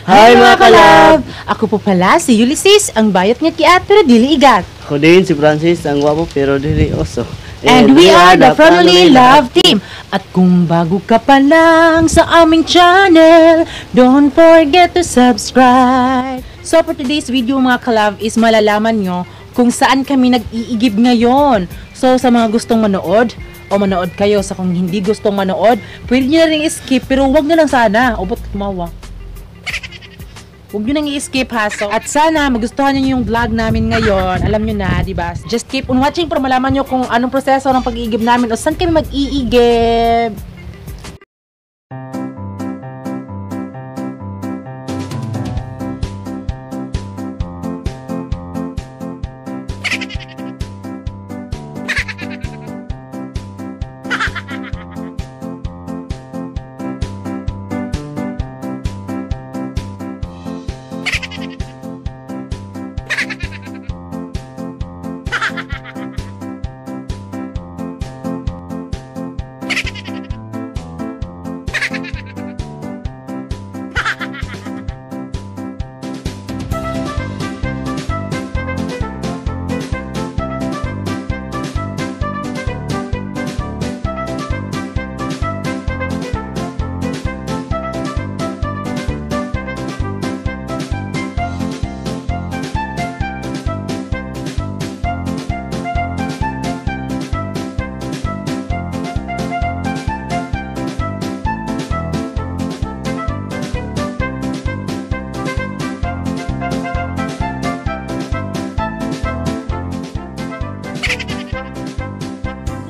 Hi mga kalab! Ako po pala si Ulysses, ang bayot nga kiat pero dili igat. Ako din si Francis, ang gwapo pero dili oso. And we are the Family Love Team. At kung bago ka pa lang sa aming channel, don't forget to subscribe. So for today's video mga kalab is malalaman nyo kung saan kami nag-iigib ngayon. So sa mga gustong manood, o manood kayo. Sa kung hindi gustong manood, pwede nyo na rin skip, pero wag nyo lang sana. O ba't kumawa? Huwag nyo nang i-skip ha. So, at sana magustuhan nyo yung vlog namin ngayon. Alam nyo na, diba? Just keep on watching para malaman nyo kung anong proseso ng pag-iigib namin o saan kami mag-iigib.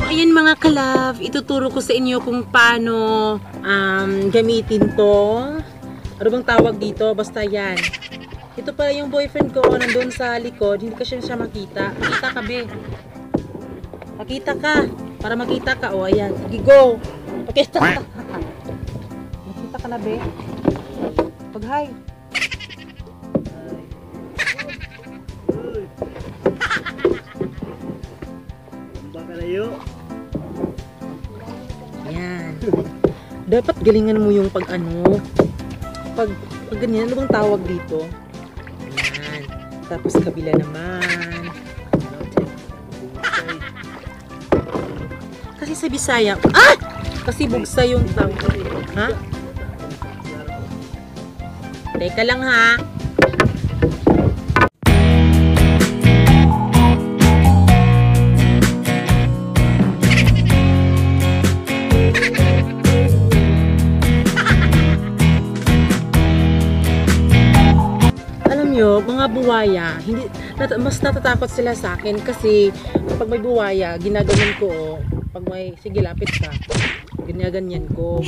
Ayan mga kalab, ituturo ko sa inyo kung paano gamitin to. Ano bang tawag dito? Basta yan. Ito pala yung boyfriend ko, nandun sa likod, hindi kasi siya makita. Makita ka, be. Makita ka. Para makita ka. O, ayan. Sige, go. Makita ka. Makita ka na, be. Pag-hi. Bakalayo. Yan. Dapat galingan mo yung pag ganyan, ano bang tawag dito? Yan. Tapos kabila naman. Kasi sa Bisaya, kasi bugsa yung tawag. Ha? Teka lang ha. Mga buwaya, mas natatakot sila sa akin kasi pag may buwaya, ginaganon ko, pag may, sige lapit ka, ganyan ko.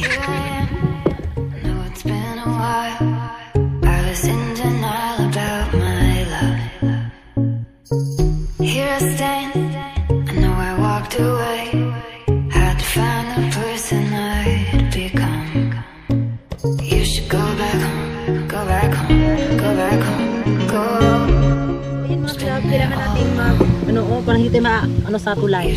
Kailangan natin parang hindi tayo sa tulay.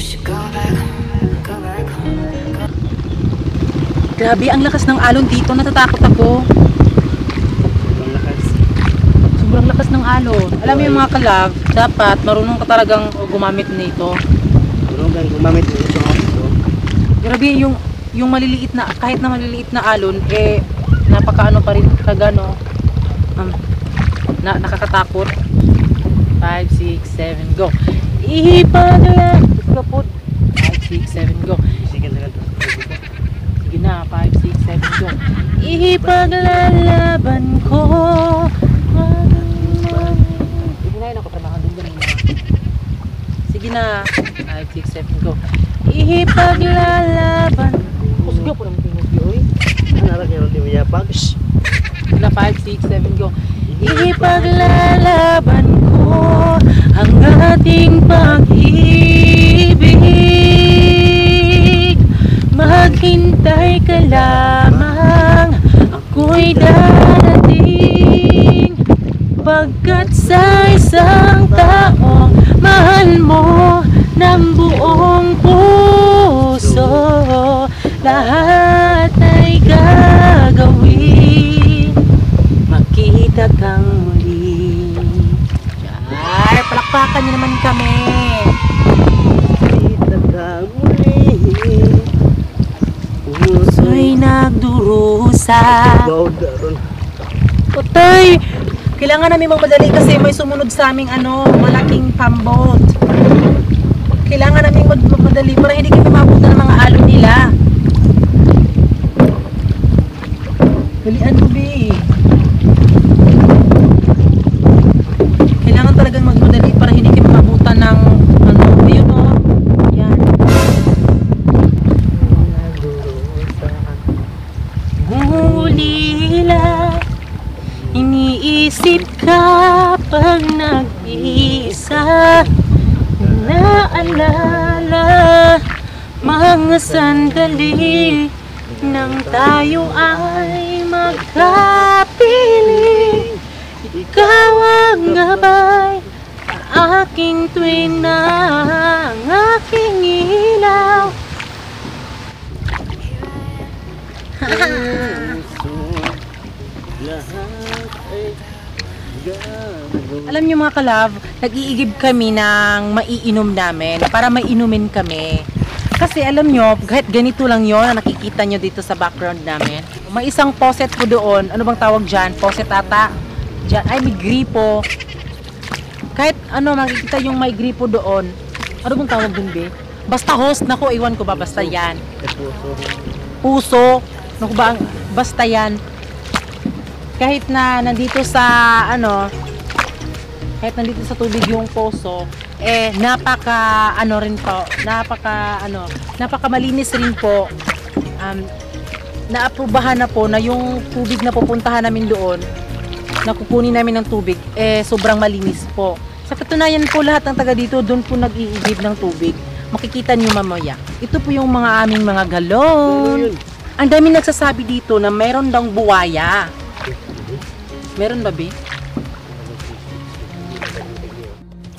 Grabe, ang lakas ng alon dito. Natatakot ako. Sobrang lakas ng alon. Alam mo yung mga kalab, dapat marunong ka talagang gumamit nito. Marunong kang gumamit nito. Grabe, yung maliliit na, kahit na maliliit na alon, napakaano pa rin, kagano, nakakatakot. 5, 6, 7, go. Ihipagla. Kapod. 5, 6, 7, go. Sige na. 5, 6, 7, go. Ihipaglalaban ko. Hinayin ako trabaho din ganun. Sige na. 5, 6, 7, go. Ihipaglalaban. Kusga po naman tingog yun. Ano kayo di mayapag? Sige na. 5, 6, 7, go. Ihipaglalaban ko ang ating pag-ibig. Maghintay ka lamang, ako'y darating. Pagkat sa isang taong mahal mo ng buong puso, lahat ay gagawin. kami. Kita ka muli. Puso'y nagdurusa. Bawd daron. Utay! Kailangan namin magmadali kasi may sumunod sa aming malaking pambot. Kailangan namin magmadali para hindi kami mabuta ng mga alon nila. Dalian mo, be. Kailangan talagang magmadali para hindi kami mabuta ng ayun o. Yan. Hulila, iniisip ka pag nag-iisa. Naalala mga sandali nang tayo ay magkapiling. Ikaw ang gabay, aking tuwina, ang aking ilaw. Alam niyo mga kalab, nag-iigib kami ng maiinom namin para mainumin kami. Kasi alam nyo, kahit ganito lang yon na nakikita nyo dito sa background namin. May isang faucet po doon. Ano bang tawag dyan? Faucet ata? Dyan. Ay, may gripo. Kahit makikita yung may gripo doon. Ano bang tawag dun, be? Basta hose. Naku, iwan ko ba? Basta yan. Puso. Naku ba? Basta yan. Kahit na nandito sa kahit nandito sa tubig yung poso, napaka malinis rin po. Naaprubahan na po na yung tubig na pupuntahan namin doon, na kukunin namin ng tubig, sobrang malinis po. Sa katunayan po, lahat ng taga dito doon po nag-iigib ng tubig. Makikita niyo mamaya. Ito po yung mga aming mga galon. Ang dami nagsasabi dito na meron daw buwaya. Meron ba, be?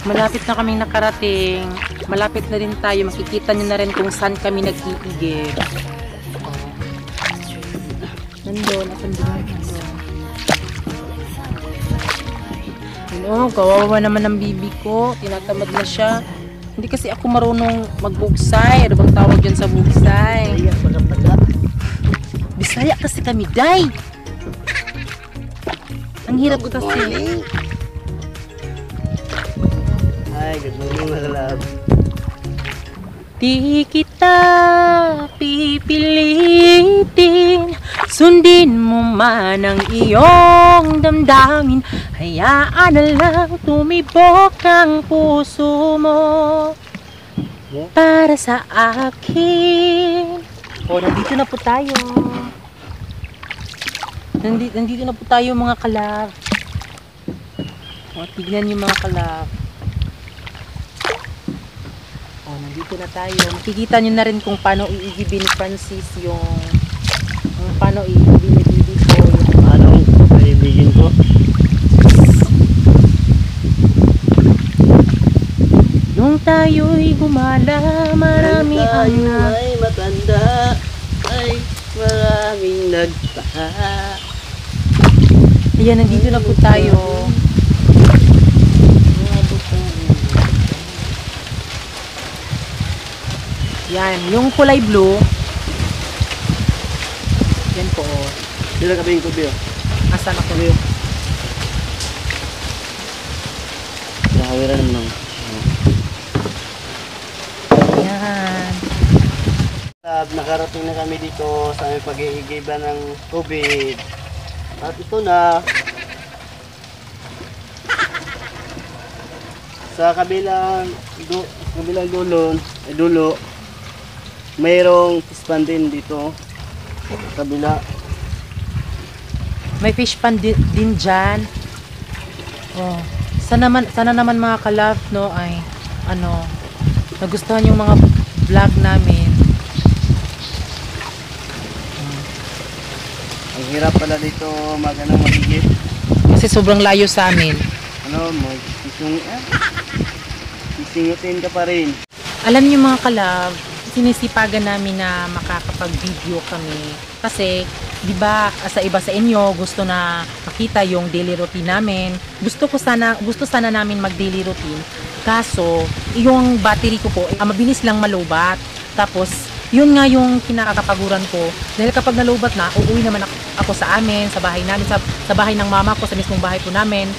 Malapit na kaming nakarating. Malapit na rin tayo. Makikita niyo na rin kung saan kami nag-iigib. Nandun. Asan doon? Nandun. Kawawa naman ng bibi ko. Tinatamad na siya. Hindi kasi ako marunong magbugsay. Ano bang tawag dyan sa bugsay? Bisaya kasi kami, day! Ang hirap kasi. Hi, good morning mga kalab. Di kita pipilitin, sundin mo man ang iyong damdamin. Hayaan na lang tumibok ang puso mo para sa akin. Nandito na po tayo. Nandito na po tayo mga kalab. Tignan niyo mga kalab. Nandito na tayo. Makikita nyo na rin kung paano iigibin ni Francis yung paano iigibin ni Bibi ko. Anong kaibigan ko? Nung tayo'y gumala, marami ang ay matanda, ay maraming nagtaha. Ayan, nandito na po tayo. Yan, yung kulay blue. Yan po. Sila kabing ko biyo. Asan ako biyo? Nakawiran naman. Yan. Nakarating na kami dito sa aming pag-iigiban ng tubig. At ito na. Sa kabilang dulo, mayroong pispan din dito. Kabila. May fish pan din dyan. Oh. Sana naman mga kalab, no, ay nagustuhan yung mga vlog namin. Ang hirap pala dito magigit. Kasi sobrang layo sa amin. Sisingutin ka pa rin. Alam niyo mga kalab, sinisipagan namin na makakapag-video kami. Kasi di ba sa iba sa inyo gusto na makita yung daily routine namin. Gusto sana namin mag daily routine. Kaso, yung battery ko po, mabilis lang malobat. Tapos, yun nga yung kinakakapaguran ko. Dahil kapag nalobat na, uuwi naman ako sa amin, sa bahay namin, sa bahay ng mama ko, sa mismong bahay po namin.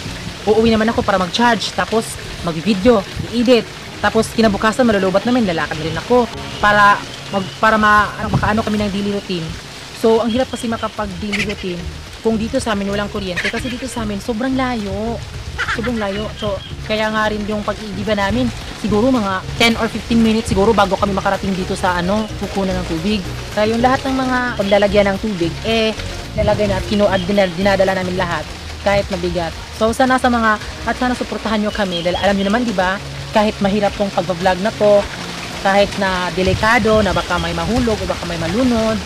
Uuwi naman ako para mag-charge. Tapos, mag-video, i-edit. Tapos, kinabukasan, malulubat namin, lalakad na rin ako. Para makaano kami ng daily routine. So, ang hirap kasi makapag daily routine kung dito sa amin walang kuryente. Kasi dito sa amin, sobrang layo. Sobrang layo. So, kaya nga rin yung pag-iigiba namin, siguro mga 10 or 15 minutes siguro bago kami makarating dito sa kukunan ng tubig. Kaya yung lahat ng mga paglalagyan ng tubig, nilagay na at dinadala namin lahat kahit mabigat. So, sana suportahan nyo kami. Dahil alam nyo naman, di ba, kahit mahirap tong pag-vlog na to, kahit na delikado, na baka may mahulog o baka may malunod,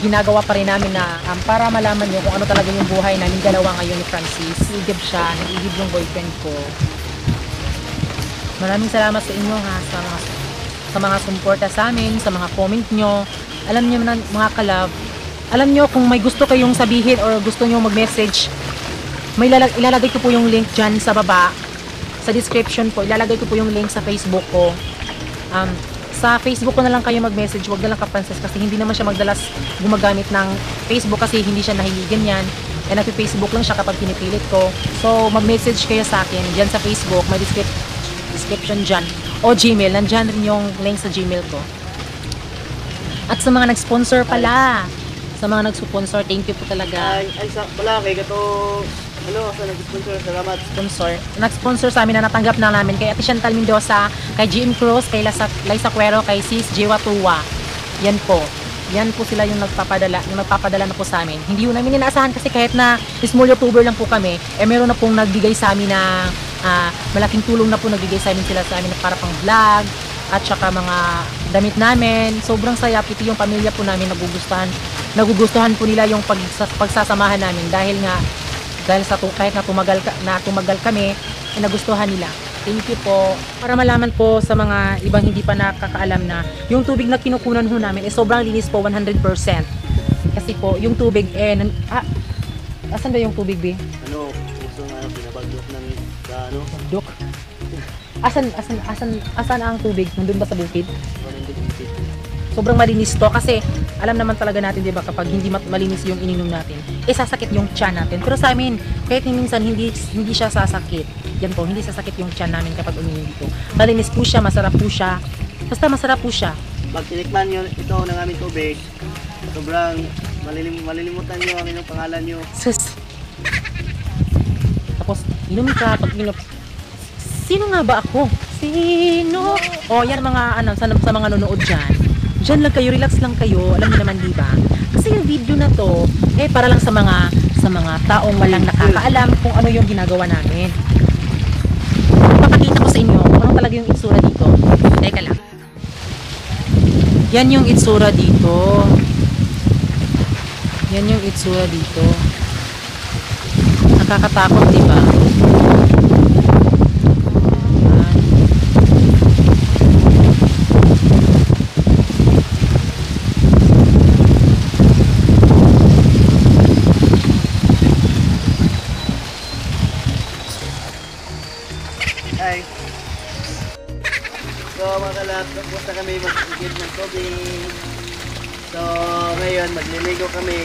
ginagawa pa rin namin na para malaman nyo kung ano talaga yung buhay namin dalawa ngayon ni Francis. Nag-iigib siya, nag-iigib yung boyfriend ko. Maraming salamat sa inyo ha, sa mga sumuporta sa amin, sa mga comment nyo. Alam nyo mga kalab, alam nyo kung may gusto kayong sabihin or gusto nyo mag-message, ilalagay ko po yung link dyan sa baba, sa description po, ilalagay ko po yung link sa Facebook ko. Sa Facebook ko na lang kayo mag-message, wag na lang ka-Francis kasi hindi naman siya magdalas gumagamit ng Facebook kasi hindi siya nahiligan yan. Nag-Facebook lang siya kapag pinipilit ko. So, mag-message kayo sa akin dyan sa Facebook, may description dyan. O Gmail, nandyan rin yung link sa Gmail ko. At sa mga nag-sponsor pala, sa mga nag-sponsor, thank you po talaga. Wala kay kato sa nag-sponsor, salamat. Nag-sponsor sa amin na natanggap na namin kay Ate Chantal Mendoza, kay GM Cruz, kay Liza Cuero, kay Sis Jewa Tuwa. Yan po sila yung nagpapadala na po sa amin. Hindi yun namin inaasahan kasi kahit na small YouTuber lang po kami, meron na pong nagbigay sa amin na malaking tulong na po nagbigay sa amin sila sa amin para pang vlog at saka mga damit namin. Sobrang saya, pati yung pamilya po namin nagugustuhan po nila yung pagsasamahan namin dahil sa kahit na tumagal kami, nagustuhan nila. Thank you po. Para malaman po sa mga ibang hindi pa nakakaalam na yung tubig na kinukunan ho namin sobrang linis po 100%. Kasi po yung tubig asan ba yung tubig, B? Gusto nga binabaglok ng Dok. Asan ang tubig? Nandun ba sa bukid? 150. Sobrang malinis to kasi alam naman talaga natin, 'di ba, kapag hindi malinis yung ininom natin, sasakit yung tiyan natin. Pero sa amin, kahit minsan hindi siya sasakit. Yan po, hindi sasakit yung tiyan namin kapag uminom dito. Malinis po siya, masarap po siya. Basta masarap po siya. Pag tinikman nyo ito ng aming tubig, sobrang malilimutan nyo ang inyong pangalan nyo. Tapos, inom ka, pag inom, sino nga ba ako? Sino? Yan sa mga nanonood dyan. Diyan lang kayo, relax lang kayo. Alam niyo naman, di ba? Kasi yung video na to, para lang sa mga taong walang nakakaalam kung ano yung ginagawa namin. Ipapakita ko sa inyo kung ano talaga yung itsura dito. Teka lang. Yan yung itsura dito. Yan yung itsura dito. Nakakatakot, di ba? Hi. So mga kalab, tapos na kami mag-igib ng tubig. So ngayon magliligo kami.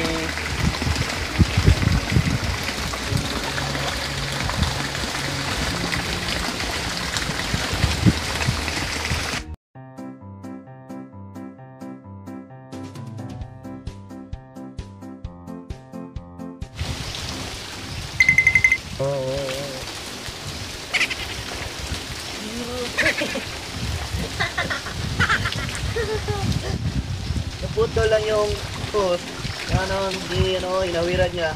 Naputol lang yung post. Inawiran niya.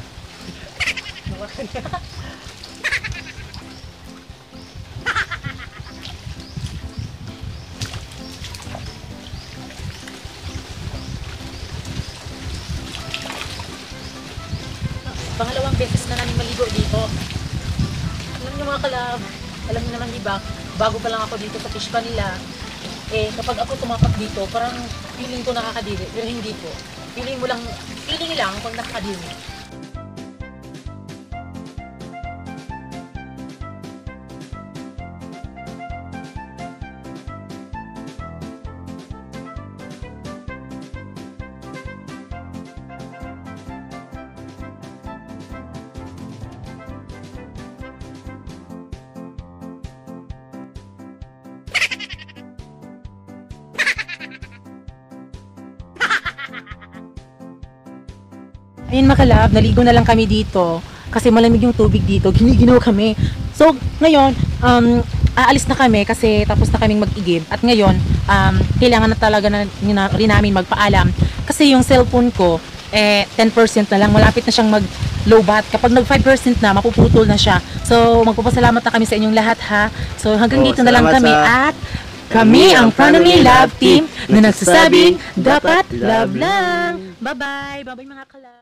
Pangalawang beses na namin maligo dito. Alam niyo mga kalab, alam niyo naman, di ba? Bago pa lang ako dito sa fish pan nila, kapag ako tumapak dito, parang feeling ko nakakadiri, pero hindi po. Feeling mo lang, feeling lang kung nakakadiw. Ayun mga kalab, naligo na lang kami dito kasi malamig yung tubig dito, giniginaw kami. So ngayon, aalis na kami kasi tapos na kaming mag-igib at ngayon, kailangan na talaga rin namin magpaalam kasi yung cellphone ko, 10% na lang, malapit na siyang mag low bat. Kapag nag 5% na, mapuputol na siya. So magpapasalamat na kami sa inyong lahat ha. So hanggang dito na lang salamat kami sa- at kami ang Family Love Team na nagsasabing dapat love lang. Bye-bye. Bye-bye mga kalab.